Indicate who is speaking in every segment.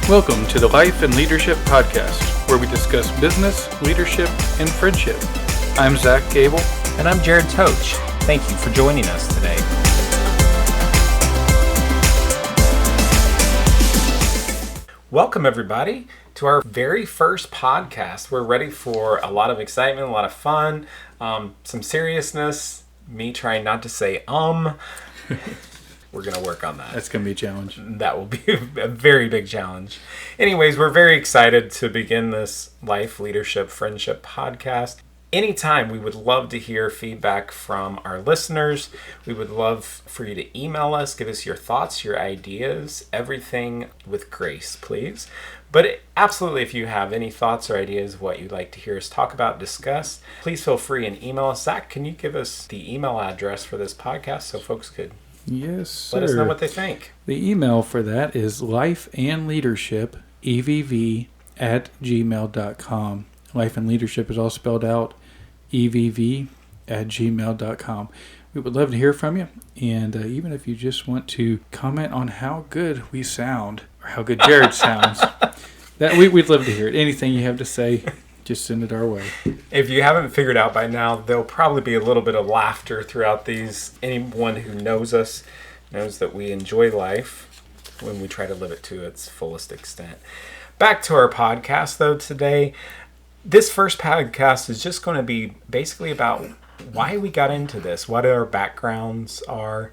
Speaker 1: Welcome to the Life and Leadership Podcast, where we discuss business, leadership, and friendship. I'm Zach Goebel.
Speaker 2: And I'm Jared Totsch. Thank you for joining us today. Welcome, everybody, to our very first podcast. We're ready for a lot of excitement, a lot of fun, some seriousness, me trying not to say We're going to work on that.
Speaker 1: That's going to be a challenge.
Speaker 2: That will be a very big challenge. Anyways, we're very excited to begin this Life, Leadership, Friendship podcast. Anytime, we would love to hear feedback from our listeners. We would love for you to email us, give us your thoughts, your ideas, everything with grace, please. But absolutely, if you have any thoughts or ideas of what you'd like to hear us talk about, discuss, please feel free and email us. Zach, can you give us the email address for this podcast so folks could
Speaker 1: Yes, sir.
Speaker 2: let us know what they think?
Speaker 1: The email for that is lifeandleadership@gmail.com. Life and Leadership is all spelled out, EVV@gmail.com. We would love to hear from you, and even if you just want to comment on how good we sound, or how good Jared sounds, we'd love to hear it. Anything you have to say, just send it our way.
Speaker 2: If you haven't figured out by now, there'll probably be a little bit of laughter throughout these. Anyone who knows us knows that we enjoy life when we try to live it to its fullest extent. Back to our podcast, though, today. This first podcast is just going to be basically about why we got into this, what our backgrounds are,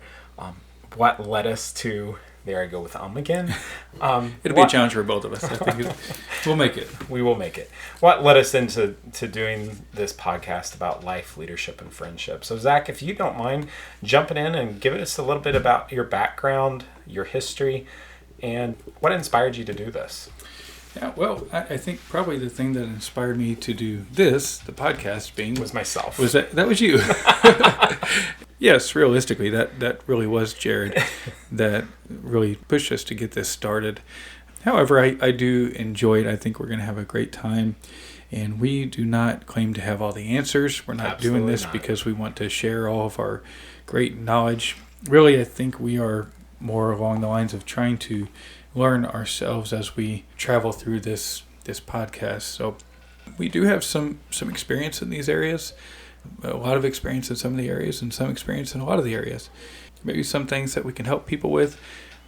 Speaker 2: what led us to... There I go with again.
Speaker 1: It'll be a challenge for both of us. I think we'll make it.
Speaker 2: We will make it. What led us into doing this podcast about life, leadership, and friendship? So, Zach, if you don't mind jumping in and giving us a little bit about your background, your history, and what inspired you to do this.
Speaker 1: Yeah, well, I think probably the thing that inspired me to do this, the podcast being...
Speaker 2: was myself.
Speaker 1: Was that was you. Yes, realistically, that really was Jared that really pushed us to get this started. However, I do enjoy it. I think we're going to have a great time. And we do not claim to have all the answers. We're not
Speaker 2: Absolutely
Speaker 1: doing this
Speaker 2: not.
Speaker 1: because we want to share all of our great knowledge. Really, I think we are more along the lines of trying to learn ourselves as we travel through this podcast. So we do have some experience in these areas. A lot of experience in some of the areas and some experience in a lot of the areas. Maybe some things that we can help people with.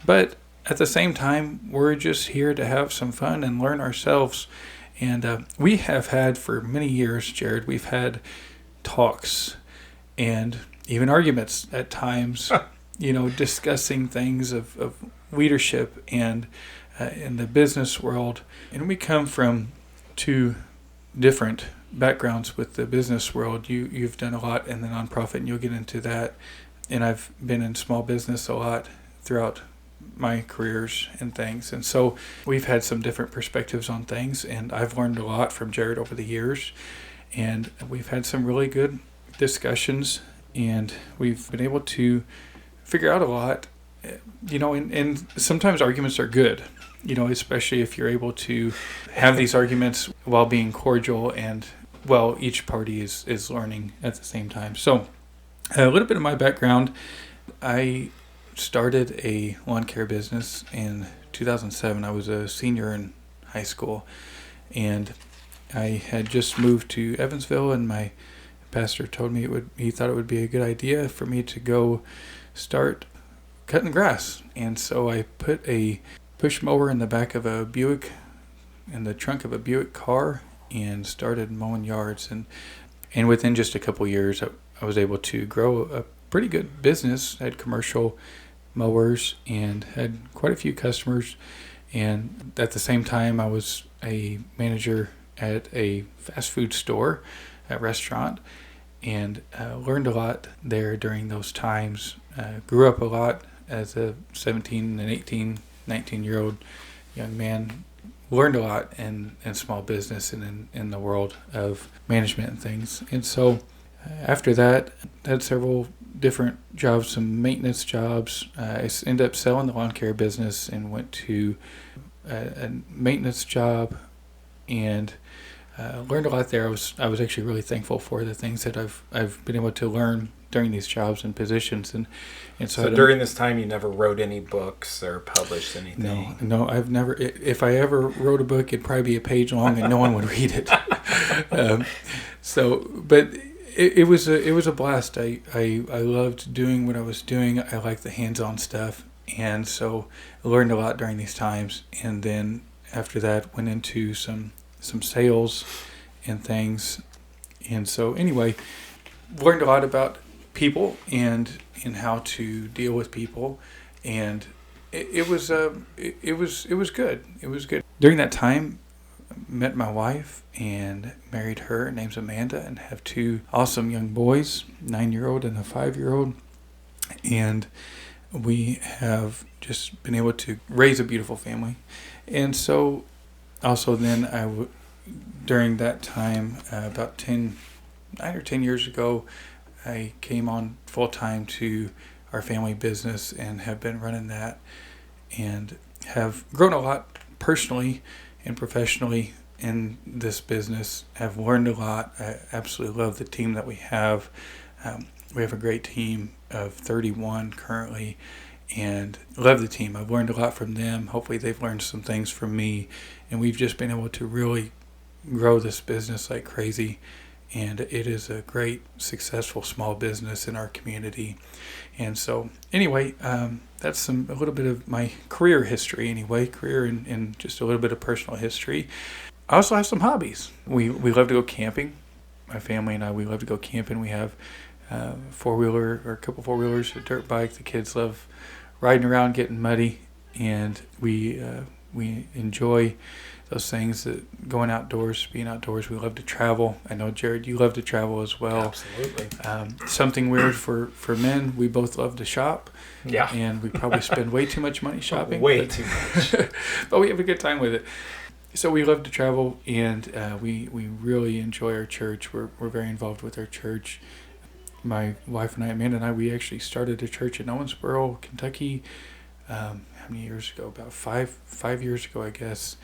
Speaker 1: But at the same time, we're just here to have some fun and learn ourselves. And we have had for many years, Jared, we've had talks and even arguments at times, discussing things of leadership and in the business world. And we come from two different backgrounds with the business world. You've done a lot in the nonprofit, and you'll get into that. And I've been in small business a lot throughout my careers and things. And so we've had some different perspectives on things, and I've learned a lot from Jared over the years. And we've had some really good discussions, and we've been able to figure out a lot. And sometimes arguments are good, especially if you're able to have these arguments while being cordial and, well, each party is learning at the same time. So a little bit of my background. I started a lawn care business in 2007. I was a senior in high school, and I had just moved to Evansville, and my pastor told me he thought it would be a good idea for me to go start cutting grass. And so I put a push mower in the back of a Buick, in the trunk of a Buick car, and started mowing yards. And within just a couple years, I was able to grow a pretty good business. I had commercial mowers and had quite a few customers. And at the same time, I was a manager at a fast food store, a restaurant, and learned a lot there during those times. Grew up a lot as a 17 and 18, 19-year-old young man. Learned a lot in small business and in the world of management and things. And so after that, I had several different jobs, some maintenance jobs. I ended up selling the lawn care business and went to a maintenance job, and learned a lot there. I was actually really thankful for the things that I've been able to learn during these jobs and positions, and
Speaker 2: so during this time you never wrote any books or published anything?
Speaker 1: No, I've never. If I ever wrote a book, it'd probably be a page long, and no one would read it. But it was a blast. I loved doing what I was doing. I liked the hands-on stuff, and so I learned a lot during these times. And then after that, went into some sales and things. And so anyway, learned a lot about people and how to deal with people, and it was good. It was good. During that time, met my wife and married her. Her name's Amanda, and have two awesome young boys, 9-year-old and a 5-year-old. And we have just been able to raise a beautiful family. And so also then during that time, about 9 or 10 years ago, I came on full time to our family business and have been running that, and have grown a lot personally and professionally in this business. Have learned a lot. I absolutely love the team that we have. We have a great team of 31 currently, and love the team. I've learned a lot from them. Hopefully they've learned some things from me, and we've just been able to really grow this business like crazy. And it is a great, successful small business in our community. And so, anyway, that's a little bit of my career history and just a little bit of personal history. I also have some hobbies. We love to go camping. My family and I, we love to go camping. We have a couple four-wheelers, a dirt bike. The kids love riding around, getting muddy. And we enjoy those things, that going outdoors, being outdoors. We love to travel. I know, Jared, you love to travel as well.
Speaker 2: Absolutely.
Speaker 1: Something weird for men, we both love to shop.
Speaker 2: Yeah.
Speaker 1: And we probably spend way too much money shopping.
Speaker 2: Too much.
Speaker 1: But we have a good time with it. So we love to travel, and we really enjoy our church. We're very involved with our church. My wife and I, Amanda and I, we actually started a church in Owensboro, Kentucky. How many years ago? About five years ago, I guess.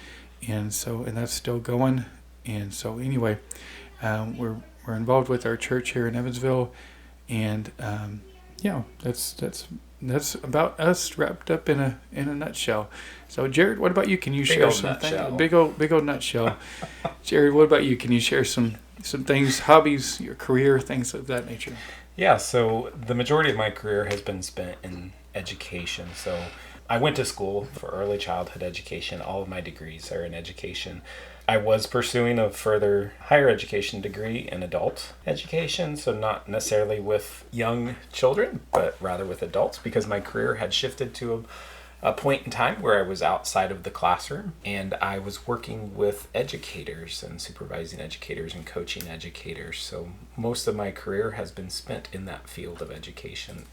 Speaker 1: And that's still going. And so anyway, we're involved with our church here in Evansville, and that's about us wrapped up in a nutshell. So Jared, what about you? Can you share something? Big old nutshell. Jared, what about you? Can you share some things, hobbies, your career, things of that nature?
Speaker 2: Yeah. So the majority of my career has been spent in education. So I went to school for early childhood education. All of my degrees are in education. I was pursuing a further higher education degree in adult education, so not necessarily with young children, but rather with adults, because my career had shifted to a point in time where I was outside of the classroom, and I was working with educators and supervising educators and coaching educators. So most of my career has been spent in that field of education,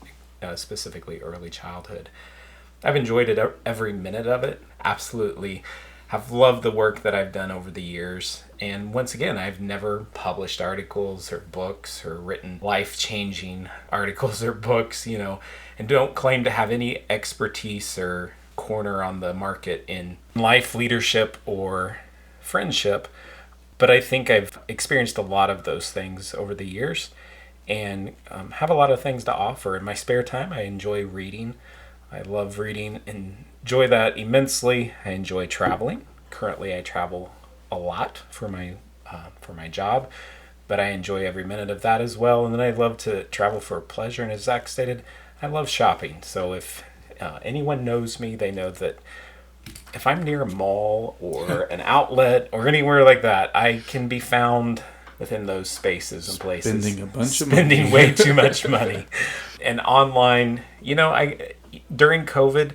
Speaker 2: specifically early childhood. I've enjoyed it, every minute of it. Absolutely have loved the work that I've done over the years. And once again, I've never published articles or books or written life-changing articles or books, and don't claim to have any expertise or corner on the market in life, leadership, or friendship. But I think I've experienced a lot of those things over the years, and have a lot of things to offer. In my spare time, I enjoy reading. I love reading and enjoy that immensely. I enjoy traveling. Currently, I travel a lot for my job, but I enjoy every minute of that as well. And then I love to travel for pleasure. And as Zach stated, I love shopping. So if anyone knows me, they know that if I'm near a mall or an outlet or anywhere like that, I can be found within those spaces and places. Spending way too much money. And online, during COVID,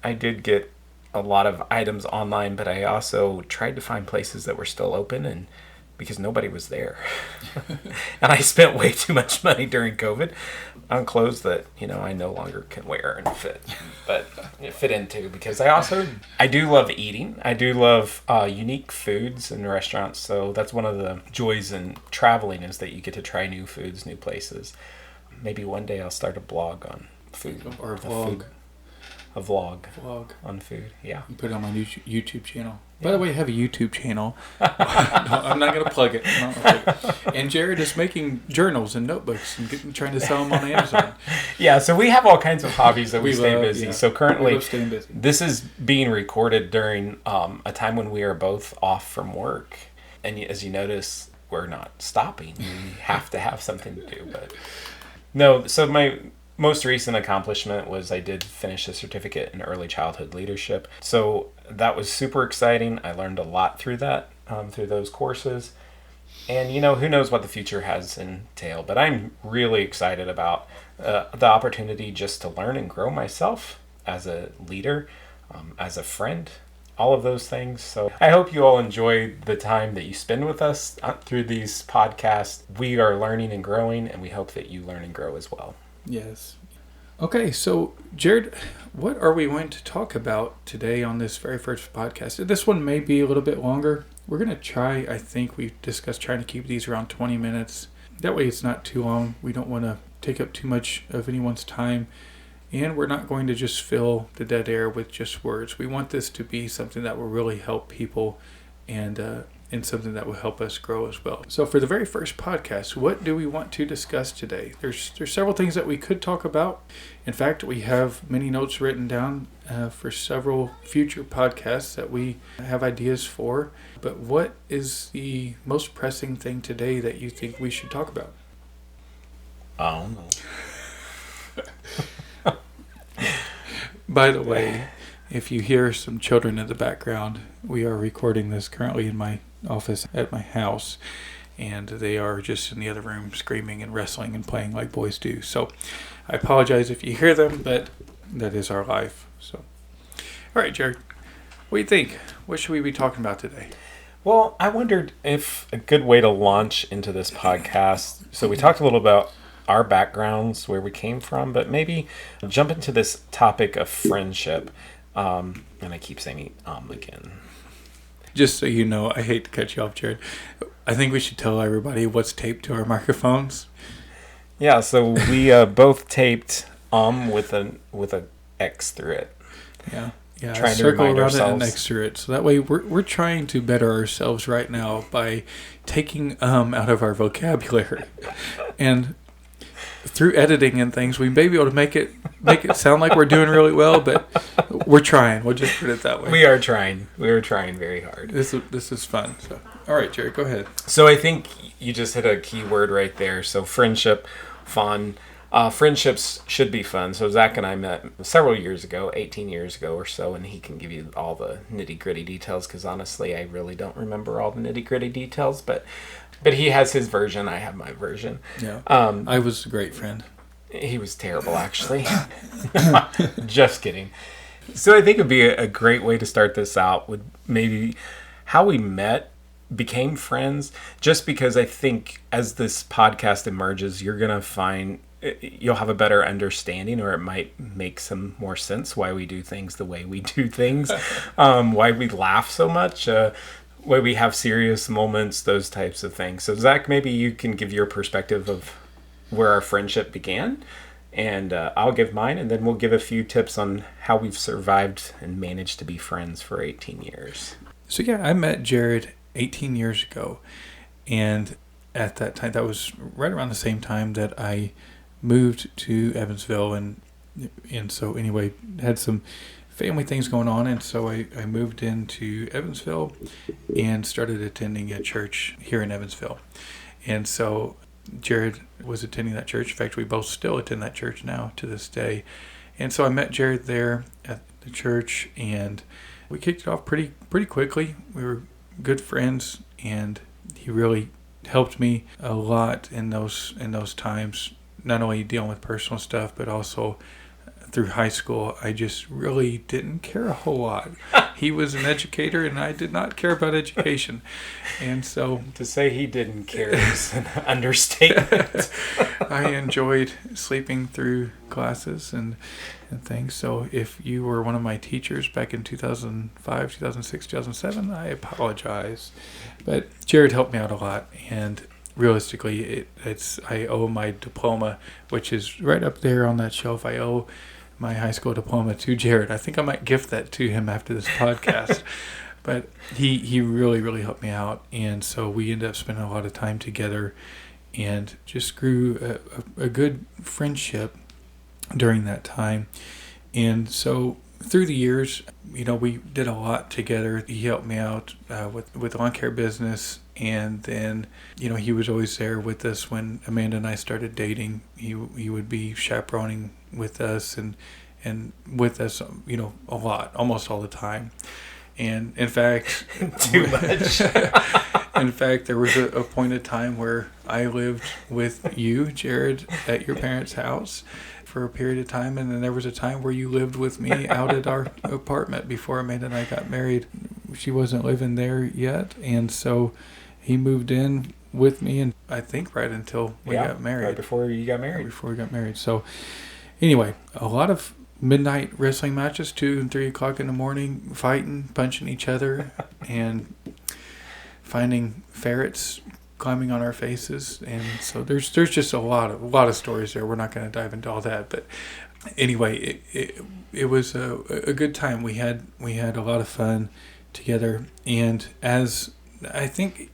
Speaker 2: I did get a lot of items online, but I also tried to find places that were still open, and because nobody was there. And I spent way too much money during COVID on clothes that, I no longer can wear and fit into, because I do love eating. I do love unique foods in restaurants. So that's one of the joys in traveling, is that you get to try new foods, new places. Maybe one day I'll start a blog on food.
Speaker 1: Or a vlog.
Speaker 2: a vlog
Speaker 1: Vlog.
Speaker 2: on food. Yeah.
Speaker 1: And put it on my new YouTube channel. By the way, I have a YouTube channel. No, I'm not going to plug it. And Jared is making journals and notebooks and trying to sell them on Amazon.
Speaker 2: Yeah, so we have all kinds of hobbies that we stay
Speaker 1: love,
Speaker 2: busy.
Speaker 1: yeah.
Speaker 2: So currently,
Speaker 1: We love staying busy.
Speaker 2: this is being recorded during a time when we are both off from work. And as you notice, we're not stopping. We have to have something to do. But no, so my most recent accomplishment was I did finish a certificate in early childhood leadership. So that was super exciting. I learned a lot through that, through those courses. And, who knows what the future has entailed. But I'm really excited about the opportunity just to learn and grow myself as a leader, as a friend, all of those things. So I hope you all enjoy the time that you spend with us through these podcasts. We are learning and growing, and we hope that you learn and grow as well.
Speaker 1: Yes. Okay, so Jared, what are we going to talk about today on this very first podcast? This one may be a little bit longer. We're going to try, I think we've discussed trying to keep these around 20 minutes. That way it's not too long. We don't want to take up too much of anyone's time. And we're not going to just fill the dead air with just words. We want this to be something that will really help people and something that will help us grow as well. So for the very first podcast, what do we want to discuss today? There's several things that we could talk about. In fact, we have many notes written down for several future podcasts that we have ideas for. But what is the most pressing thing today that you think we should talk about?
Speaker 2: I don't know.
Speaker 1: By the way, if you hear some children in the background, we are recording this currently in my office at my house, and they are just in the other room screaming and wrestling and playing like boys do. So I apologize if you hear them, but that is our life. So, all right, Jared, what do you think? What should we be talking about today?
Speaker 2: Well, I wondered if a good way to launch into this podcast. So we talked a little about our backgrounds, where we came from, but maybe jump into this topic of friendship. And I keep saying again.
Speaker 1: Just so you know, I hate to cut you off, Jared. I think we should tell everybody what's taped to our microphones.
Speaker 2: Yeah, so we both taped with a X through it.
Speaker 1: Yeah. Yeah,
Speaker 2: Trying to
Speaker 1: circle
Speaker 2: remind
Speaker 1: around it and
Speaker 2: ourselves.
Speaker 1: next to it. So that way we're trying to better ourselves right now by taking out of our vocabulary. And through editing and things, we may be able to make it sound like we're doing really well, but we're trying. We'll just put it that way.
Speaker 2: We are trying. We are trying very hard.
Speaker 1: This is fun. So, all right, Jared, go ahead.
Speaker 2: So I think you just hit a key word right there. So friendship, fun. Friendships should be fun. So Zach and I met several years ago, 18 years ago or so, and he can give you all the nitty-gritty details because honestly, I really don't remember all the nitty-gritty details, but he has his version, I have my version.
Speaker 1: Yeah. I was a great friend.
Speaker 2: He was terrible, actually. Just kidding. So I think it'd be a great way to start this out would maybe how we met, became friends, just because I think as this podcast emerges, you're going to find you'll have a better understanding, or it might make some more sense why we do things the way we do things, why we laugh so much, why we have serious moments, those types of things. So Zach, maybe you can give your perspective of where our friendship began, and I'll give mine, and then we'll give a few tips on how we've survived and managed to be friends for 18 years.
Speaker 1: So yeah, I met Jared 18 years ago, and at that time, that was right around the same time that I moved to Evansville, and so anyway, had some family things going on, and so I moved into Evansville and started attending a church here in Evansville. And so Jared was attending that church. In fact, we both still attend that church now to this day. And so I met Jared there at the church, and we kicked it off pretty quickly. We were good friends, and he really helped me a lot in those times, not only dealing with personal stuff, but also through high school. I just really didn't care a whole lot. He was an educator, and I did not care about education. And so
Speaker 2: To say he didn't care is an understatement.
Speaker 1: I enjoyed sleeping through classes and things. So if you were one of my teachers back in 2005, 2006, 2007, I apologize. But Jared helped me out a lot, and realistically, I owe my diploma, which is right up there on that shelf. I owe my high school diploma to Jared. I think I might gift that to him after this podcast. But he really, really helped me out. And so we ended up spending a lot of time together and just grew a good friendship during that time. And so through the years, we did a lot together. He helped me out with lawn care business. And then, he was always there with us when Amanda and I started dating. He would be chaperoning with us and with us, a lot, almost all the time. And in fact,
Speaker 2: too much.
Speaker 1: In fact, there was a point in time where I lived with you, Jared, at your parents' house for a period of time, and then there was a time where you lived with me out at our apartment before Amanda and I got married. She wasn't living there yet, and so he moved in with me, and I think right until we got married.
Speaker 2: Right before you got married.
Speaker 1: Right before we got married. So anyway, a lot of midnight wrestling matches, 2 and 3 o'clock in the morning, fighting, punching each other, and finding ferrets climbing on our faces. And so there's just a lot of stories there. We're not going to dive into all that, but anyway, it was a good time. We had a lot of fun together. And as I think,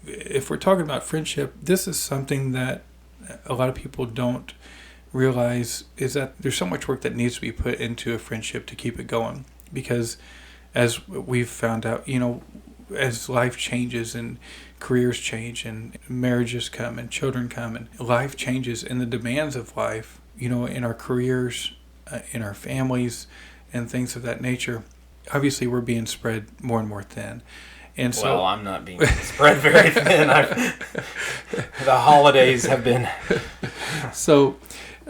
Speaker 1: if we're talking about friendship, this is something that a lot of people don't realize, is that there's so much work that needs to be put into a friendship to keep it going. Because as we've found out, as life changes and careers change and marriages come and children come and life changes and the demands of life, in our careers, in our families and things of that nature, obviously we're being spread more and more thin. And so,
Speaker 2: well, I'm not being spread very thin. The holidays have been...
Speaker 1: So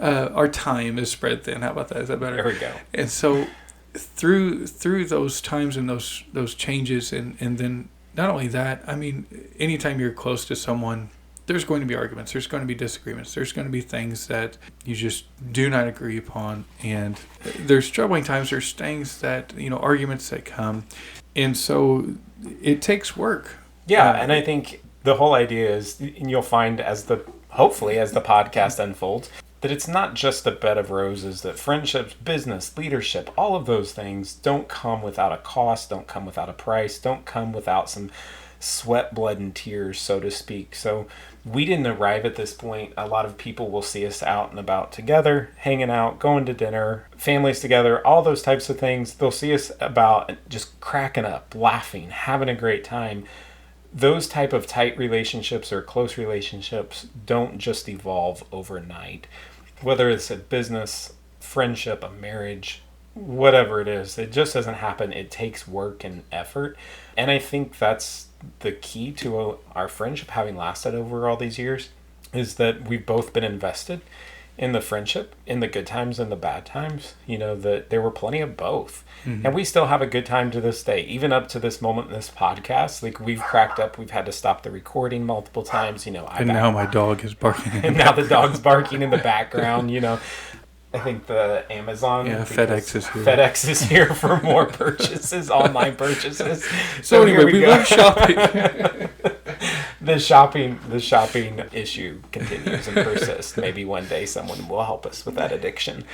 Speaker 1: our time is spread thin. How about that? Is that better?
Speaker 2: There we go.
Speaker 1: And so through those times and those changes, and then not only that, I mean, anytime you're close to someone, there's going to be arguments, there's going to be disagreements, there's going to be things that you just do not agree upon, and there's troubling times, there's things that, arguments that come, and so it takes work.
Speaker 2: Yeah, and I think the whole idea is, and you'll find hopefully as the podcast unfolds, that it's not just a bed of roses, that friendships, business, leadership, all of those things don't come without a cost, don't come without a price, don't come without some sweat, blood, and tears, so to speak. So we didn't arrive at this point. A lot of people will see us out and about together, hanging out, going to dinner, families together, all those types of things. They'll see us about just cracking up, laughing, having a great time. Those type of tight relationships or close relationships don't just evolve overnight. Whether it's a business, friendship, a marriage, whatever it is, it just doesn't happen. It takes work and effort. And I think that's the key to our friendship having lasted over all these years, is that we've both been invested in the friendship, in the good times and the bad times. That there were plenty of both. Mm-hmm. And we still have a good time to this day, even up to this moment in this podcast. Like, we've cracked up, we've had to stop the recording multiple times.
Speaker 1: Now my dog is barking.
Speaker 2: And now the dog's barking in the background. I think the Amazon.
Speaker 1: Yeah, FedEx is here.
Speaker 2: FedEx is here for more purchases, online purchases.
Speaker 1: So anyway, we love shopping.
Speaker 2: The shopping issue continues and persists. Maybe one day someone will help us with that addiction.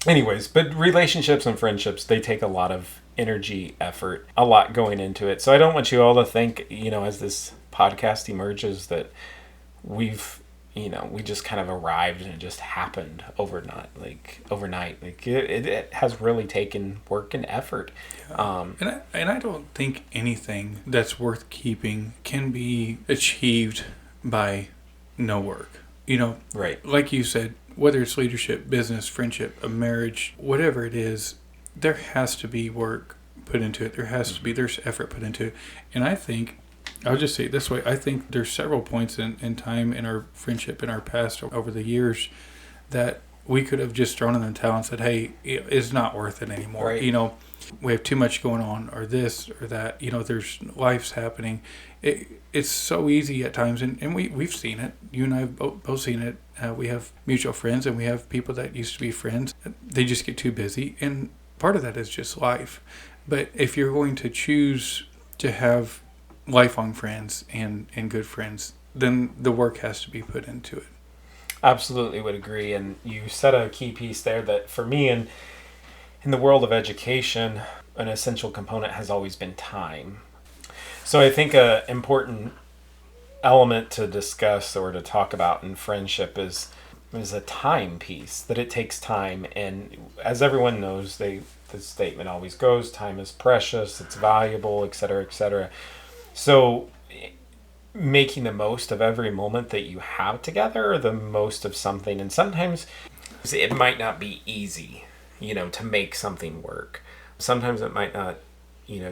Speaker 2: Anyways, but relationships and friendships, they take a lot of energy, effort, a lot going into it. So I don't want you all to think, as this podcast emerges, that we just kind of arrived and it just happened overnight. It has really taken work and effort.
Speaker 1: Yeah. And I don't think anything that's worth keeping can be achieved by no work.
Speaker 2: Right.
Speaker 1: Like you said, whether it's leadership, business, friendship, a marriage, whatever it is, there has to be work put into it. There's effort put into it. And I think, I'll just say it this way, I think there's several points in time in our friendship, in our past, over the years, that we could have just thrown in the towel and said, hey, it's not worth it anymore.
Speaker 2: Right.
Speaker 1: We have too much going on, or this or that. There's life's happening. It's so easy at times, and we've seen it. You and I have both seen it. We have mutual friends, and we have people that used to be friends. They just get too busy, and part of that is just life. But if you're going to choose to have lifelong friends and good friends, then the work has to be put into it.
Speaker 2: Absolutely would agree. And you said a key piece there that for me, in the world of education, an essential component has always been time. So I think a important element to discuss or to talk about in friendship is a time piece, that it takes time. And as everyone knows, the statement always goes, time is precious, it's valuable, et cetera, et cetera. So making the most of every moment that you have together, or the most of something. And sometimes it might not be easy, to make something work. Sometimes it might not,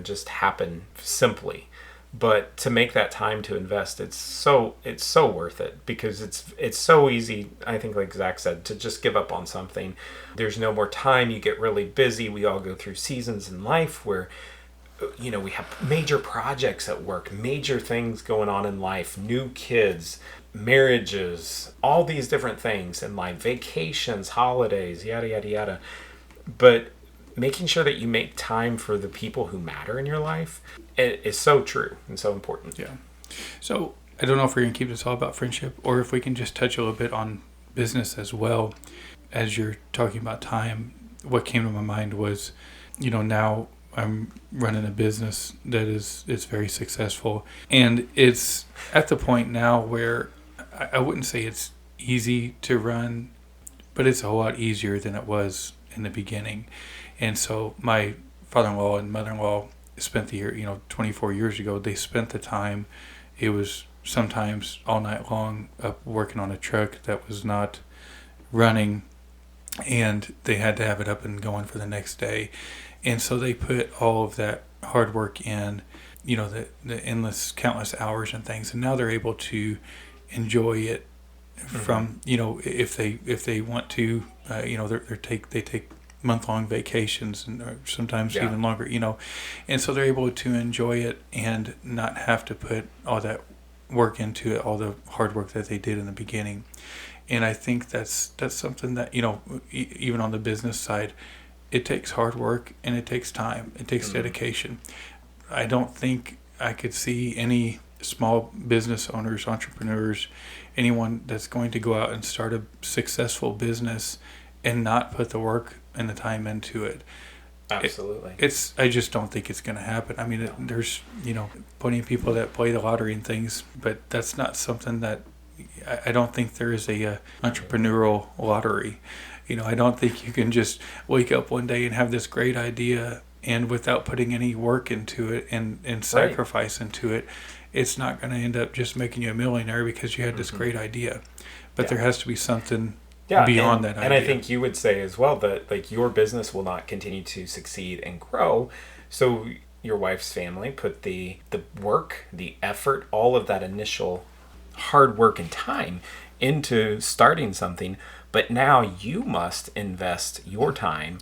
Speaker 2: just happen simply. But to make that time to invest, it's so worth it, because it's so easy, I think, like Zach said, to just give up on something. There's no more time. You get really busy. We all go through seasons in life where we have major projects at work, major things going on in life, new kids, marriages, all these different things in life, vacations, holidays, yada, yada, yada. But making sure that you make time for the people who matter in your life is so true and so important.
Speaker 1: Yeah. So I don't know if we're going to keep this all about friendship, or if we can just touch a little bit on business as well. As you're talking about time, what came to my mind was, now I'm running a business that is very successful, and it's at the point now where I wouldn't say it's easy to run, but it's a whole lot easier than it was in the beginning. And so my father-in-law and mother-in-law spent the year, 24 years ago, they spent the time. It was sometimes all night long up working on a truck that was not running, and they had to have it up and going for the next day. And so they put all of that hard work in, the endless, countless hours and things. And now they're able to enjoy it from, if they want to, they take month-long vacations, and sometimes even longer, and so they're able to enjoy it and not have to put all that work into it, all the hard work that they did in the beginning. And I think that's something that, even on the business side, it takes hard work, and it takes time, it takes dedication. I don't think I could see any small business owners, entrepreneurs, anyone that's going to go out and start a successful business and not put the work and the time into it.
Speaker 2: Absolutely.
Speaker 1: I just don't think it's going to happen. I mean, there's, plenty of people that play the lottery and things, but that's not something that, I don't think there is a entrepreneurial lottery. I don't think you can just wake up one day and have this great idea, and without putting any work into it and sacrifice into it, it's not going to end up just making you a millionaire because you had this great idea. But there has to be something beyond that idea.
Speaker 2: And I think you would say as well that, like, your business will not continue to succeed and grow. So your wife's family put the work, the effort, all of that initial hard work and time into starting something. But now you must invest your time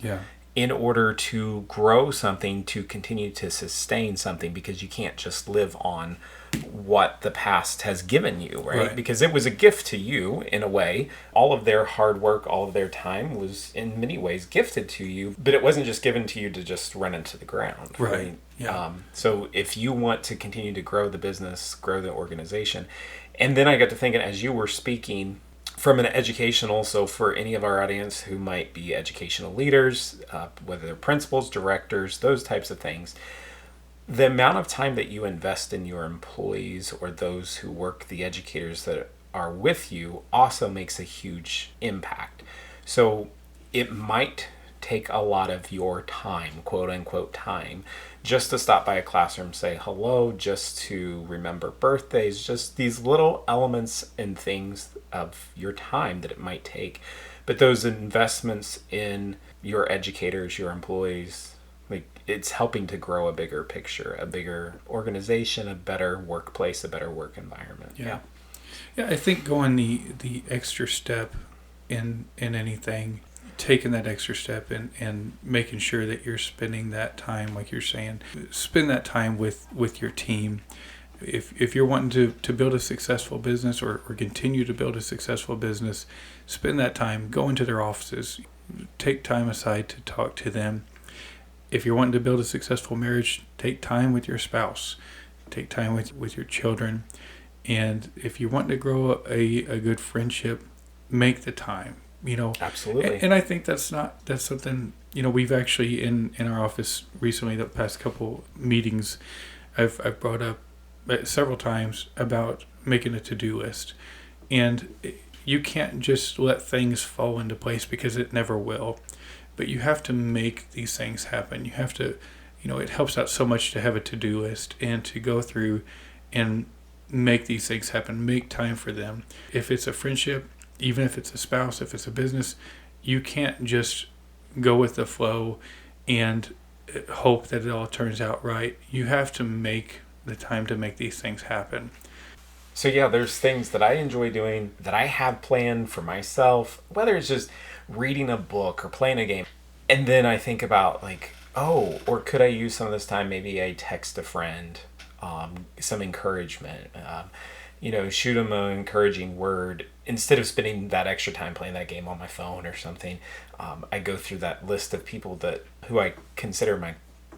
Speaker 2: in order to grow something, to continue to sustain something, because you can't just live on what the past has given you, right? Because it was a gift to you in a way. All of their hard work, all of their time was in many ways gifted to you, but it wasn't just given to you to just run into the ground, right?
Speaker 1: Yeah.
Speaker 2: So if you want to continue to grow the business, grow the organization, and then I got to thinking as you were speaking, from an educational, so for any of our audience who might be educational leaders, whether they're principals, directors, those types of things, the amount of time that you invest in your employees or those who work, the educators that are with you, also makes a huge impact. So it might take a lot of your time, quote unquote time, just to stop by a classroom, say hello, just to remember birthdays, just these little elements and things of your time that it might take. But those investments in your educators, your employees, like, it's helping to grow a bigger picture, a bigger organization, a better workplace, a better work environment.
Speaker 1: Yeah, I think going the extra step in anything, taking that extra step and making sure that you're spending that time, like you're saying, spend that time with your team. If you're wanting to build a successful business or continue to build a successful business, spend that time, go into their offices, take time aside to talk to them. If you're wanting to build a successful marriage, take time with your spouse, take time with your children. And if you want to grow a good friendship, make the time,
Speaker 2: Absolutely.
Speaker 1: And I think that's something, we've actually in our office recently, the past couple meetings, I've brought up several times about making a to-do list. And you can't just let things fall into place, because it never will. But you have to make these things happen. You have to, it helps out so much to have a to-do list and to go through and make these things happen, make time for them. If it's a friendship, even if it's a spouse, if it's a business, you can't just go with the flow and hope that it all turns out right. You have to make the time to make these things happen.
Speaker 2: So yeah, there's things that I enjoy doing that I have planned for myself, whether it's just reading a book or playing a game. And then I think about or could I use some of this time? Maybe I text a friend, some encouragement, shoot them an encouraging word. Instead of spending that extra time playing that game on my phone or something, I go through that list of people who I consider my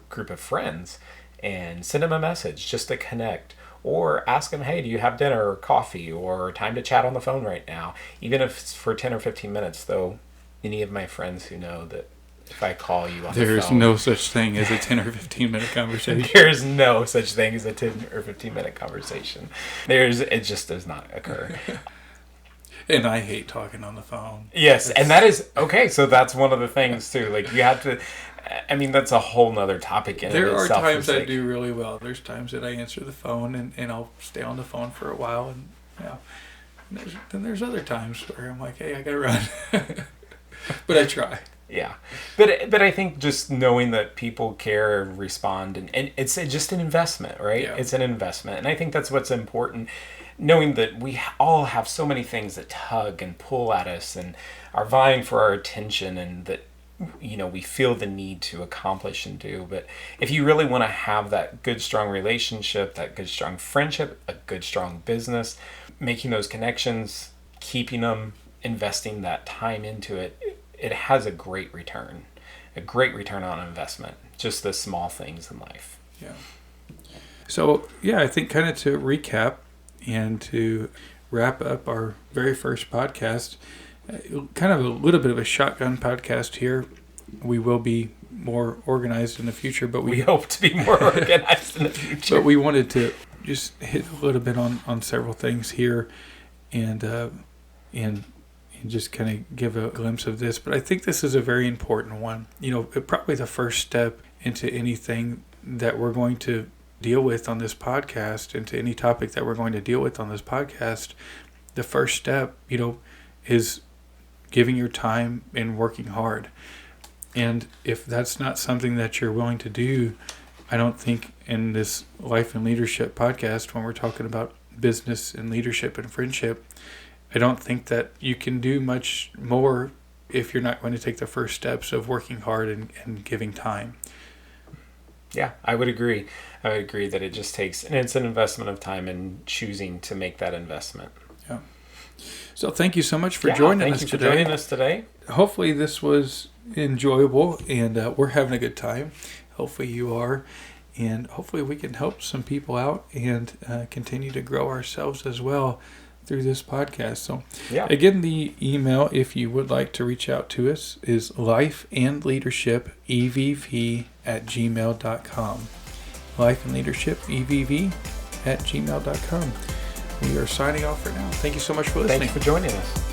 Speaker 2: group of friends and send them a message just to connect. Or ask them, hey, do you have dinner or coffee or time to chat on the phone right now? Even if it's for 10 or 15 minutes, though, any of my friends who know that if I call you on the phone...
Speaker 1: There's no such thing as a 10 or 15-minute conversation.
Speaker 2: There's no such thing as a 10 or 15-minute conversation. It just does not occur.
Speaker 1: And I hate talking on the phone.
Speaker 2: Yes, and that is... Okay, so that's one of the things, too. You have to... I mean, that's a whole nother topic in itself.
Speaker 1: There are times I do really well. There's times that I answer the phone and I'll stay on the phone for a while. And then there's other times where I'm like, hey, I got to run. But I try.
Speaker 2: Yeah. But I think just knowing that people care and respond, and it's just an investment, right? Yeah. It's an investment. And I think that's what's important. Knowing that we all have so many things that tug and pull at us and are vying for our attention, and that we feel the need to accomplish and do. But if you really want to have that good, strong relationship, that good, strong friendship, a good, strong business, making those connections, keeping them, investing that time into it, it has a great return on investment. Just the small things in life.
Speaker 1: Yeah. So, I think kind of to recap and to wrap up our very first podcast, kind of a little bit of a shotgun podcast here. We will be more organized in the future, but we
Speaker 2: hope to be more organized in the future.
Speaker 1: But we wanted to just hit a little bit on several things here, and just kind of give a glimpse of this. But I think this is a very important one. Probably the first step into anything that we're going to deal with on this podcast, into any topic that we're going to deal with on this podcast. The first step, is giving your time and working hard. And if that's not something that you're willing to do, I don't think in this Life and Leadership podcast, when we're talking about business and leadership and friendship, I don't think that you can do much more if you're not going to take the first steps of working hard and giving time.
Speaker 2: Yeah, I would agree. I would agree that it just takes, and it's an investment of time and choosing to make that investment.
Speaker 1: Yeah. So thank you so much for joining us today.
Speaker 2: Thank you for joining us today.
Speaker 1: Hopefully this was enjoyable, and we're having a good time. Hopefully you are, and hopefully we can help some people out and continue to grow ourselves as well through this podcast. So again, the email, if you would like to reach out to us, is lifeandleadershipevv@gmail.com. lifeandleadershipevv@gmail.com. We are signing off for now. Thank you so much for listening.
Speaker 2: Thank you for joining us.